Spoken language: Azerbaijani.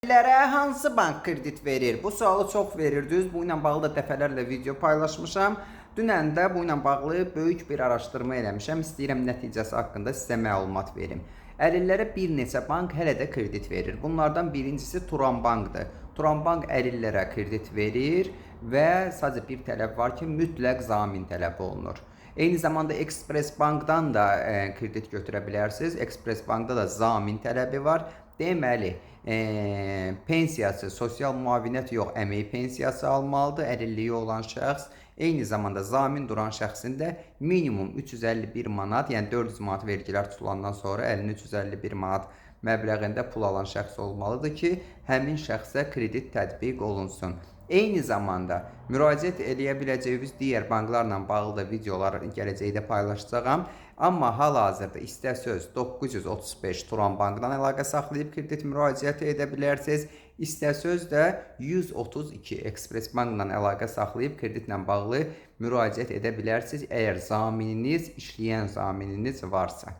Əlillərə hansı bank kredit verir? Bu sualı çox verirdiniz. Bu ilə bağlı da dəfələrlə video paylaşmışam. Dünən də bu ilə bağlı böyük bir araşdırma eləmişəm. İstəyirəm nəticəsi haqqında sizə məlumat verim. Əlillərə bir neçə bank hələ də kredit verir. Bunlardan birincisi Turan bankdır. Turan bank əlillərə kredit verir və sadəcə bir tələb var ki, mütləq zamin tələb olunur. Eyni zamanda Express Bankdan da kredit götürə bilərsiniz. Express Bankda da zamin tələbi var. Deməli, pensiyası, sosial müavinət yox, əmək pensiyası almalıdır əlilliyi olan şəxs. Eyni zamanda zamin duran şəxsin də minimum 351 manat, yəni 400 manat vergilər tutulandan sonra əlinə 351 manat məbləğində pul alan şəxs olmalıdır ki, həmin şəxsə kredit tətbiq olunsun. Eyni zamanda müraciət eləyə biləcəyiniz digər banklarla bağlı da videolar gələcəkdə paylaşacağam. Amma hal-hazırda istəsəz 935 Turan bankdan əlaqə saxlayıb kredit müraciəti edə bilərsiniz. İstəsəz də 132 Express bankdan əlaqə saxlayıb kreditlə bağlı müraciət edə bilərsiniz, əgər zamininiz, işləyən zamininiz varsa.